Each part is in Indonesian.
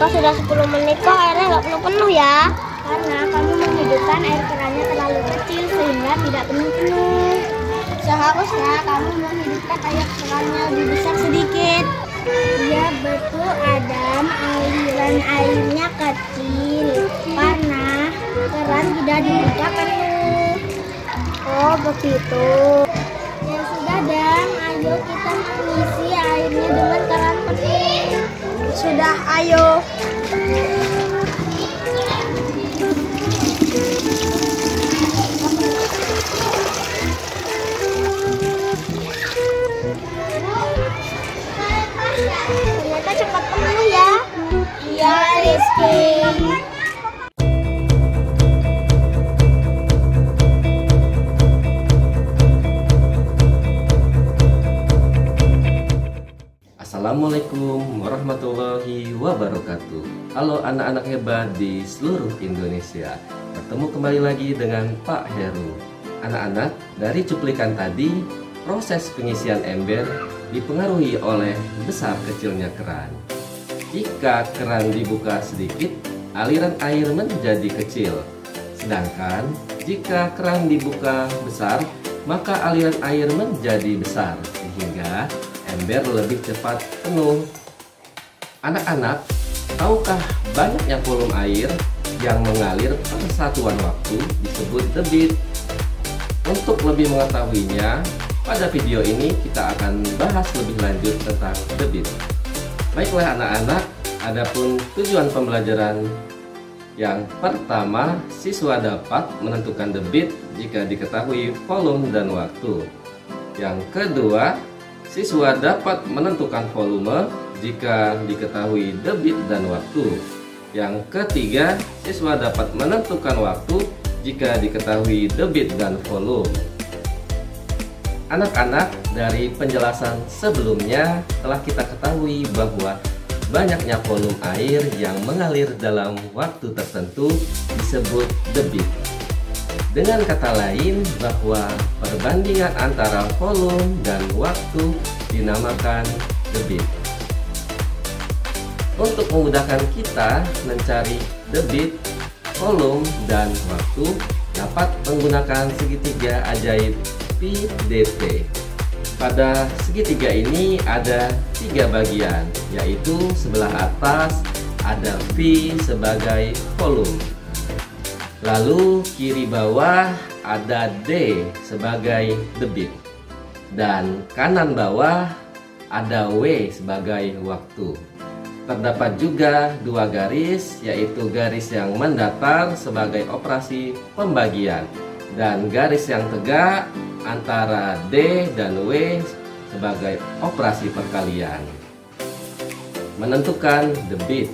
Kak, sudah 10 menit kok airnya nggak penuh-penuh ya? Karena kamu menghidupkan air kerannya terlalu kecil sehingga tidak penuh-penuh. Seharusnya kamu menghidupkan air kerannya lebih besar sedikit. Iya betul Adam, aliran airnya kecil karena keran tidak dibuka penuh. Oh begitu. Ya sudah Adam, ayo kita mengisi airnya dengan keran penuh. Sudah, ayo. Ternyata cepat penuh ya. Iya Rizky. Assalamualaikum warahmatullahi wabarakatuh. Halo anak-anak hebat di seluruh Indonesia. Bertemu kembali lagi dengan Pak Heru. Anak-anak, dari cuplikan tadi, proses pengisian ember dipengaruhi oleh besar kecilnya keran. Jika keran dibuka sedikit, aliran air menjadi kecil. Sedangkan jika keran dibuka besar, maka aliran air menjadi besar sehingga ember lebih cepat penuh. Anak-anak, tahukah banyaknya volume air yang mengalir pada satuan waktu disebut debit? Untuk lebih mengetahuinya, pada video ini kita akan bahas lebih lanjut tentang debit. Baiklah anak-anak, adapun tujuan pembelajaran yang pertama, siswa dapat menentukan debit jika diketahui volume dan waktu. Yang kedua, siswa dapat menentukan volume jika diketahui debit dan waktu. Yang ketiga, siswa dapat menentukan waktu jika diketahui debit dan volume. Anak-anak, dari penjelasan sebelumnya telah kita ketahui bahwa banyaknya volume air yang mengalir dalam waktu tertentu disebut debit. Dengan kata lain, bahwa perbandingan antara volume dan waktu dinamakan debit. Untuk memudahkan kita mencari debit, volume, dan waktu, dapat menggunakan segitiga ajaib PDT. Pada segitiga ini ada 3 bagian, yaitu sebelah atas ada V sebagai volume. Lalu kiri bawah ada D sebagai debit. Dan kanan bawah ada W sebagai waktu. Terdapat juga 2 garis, yaitu garis yang mendatar sebagai operasi pembagian dan garis yang tegak antara D dan W sebagai operasi perkalian. Menentukan debit.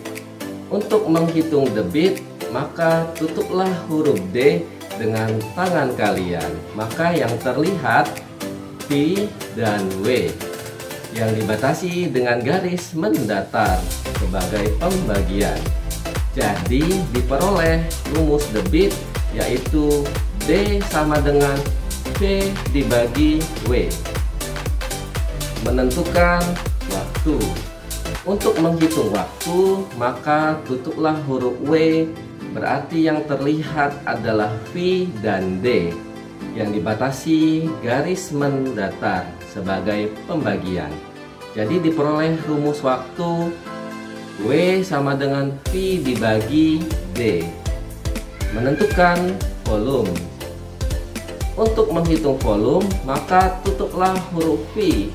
Untuk menghitung debit, maka tutuplah huruf D dengan tangan kalian. Maka yang terlihat V dan W yang dibatasi dengan garis mendatar sebagai pembagian. Jadi diperoleh rumus debit, yaitu D sama dengan V dibagi W. Menentukan waktu. Untuk menghitung waktu, maka tutuplah huruf W, berarti yang terlihat adalah V dan D yang dibatasi garis mendatar sebagai pembagian. Jadi diperoleh rumus waktu W sama dengan V dibagi D. Menentukan volume. Untuk menghitung volume, maka tutuplah huruf V.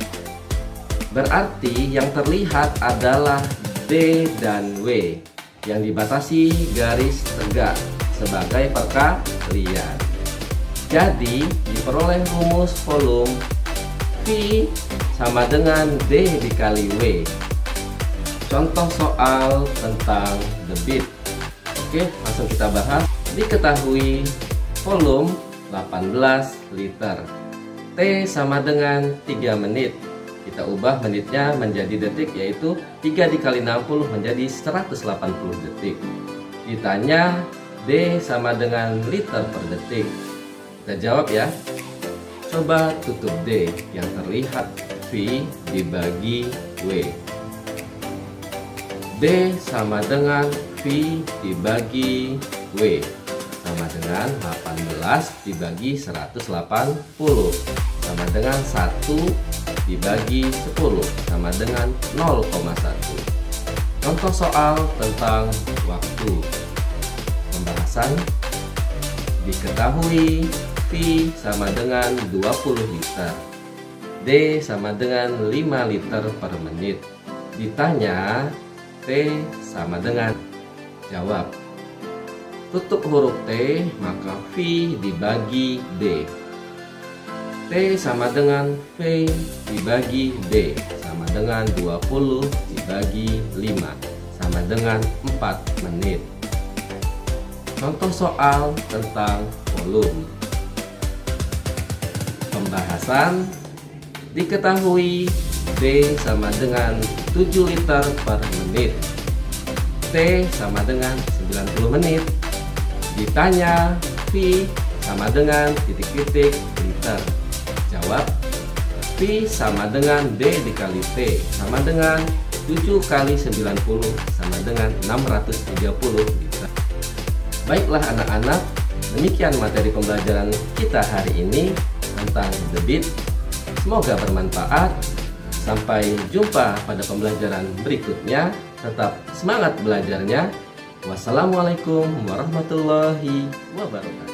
Berarti yang terlihat adalah D dan W yang dibatasi garis tegak sebagai perkalian. Jadi diperoleh rumus volume V sama dengan D dikali W. Contoh soal tentang debit. Oke, langsung kita bahas. Diketahui volume 18 liter. T sama dengan 3 menit. Kita ubah menitnya menjadi detik, yaitu 3 dikali 60 menjadi 180 detik. Ditanya D sama dengan liter per detik. Kita jawab ya. Coba tutup D yang terlihat V dibagi W. D sama dengan V dibagi W sama dengan 18 dibagi 180 sama dengan 1 dibagi 10 sama dengan 0,1. Contoh soal tentang waktu. Pembahasan. Diketahui V sama dengan 20 liter, D sama dengan 5 liter per menit. Ditanya T sama dengan, jawab. Tutup huruf T, maka V dibagi D. T sama dengan V dibagi D sama dengan 20 dibagi 5 sama dengan 4 menit. Contoh soal tentang volume. Pembahasan. Diketahui D sama dengan 7 liter per menit, T sama dengan 90 menit. Ditanya V sama dengan titik-titik liter. Jawab. V sama dengan D dikali T sama dengan 7 kali 90 sama dengan 630 liter. Baiklah anak-anak, demikian materi pembelajaran kita hari ini tentang debit. Semoga bermanfaat. Sampai jumpa pada pembelajaran berikutnya. Tetap semangat belajarnya. Wassalamualaikum warahmatullahi wabarakatuh.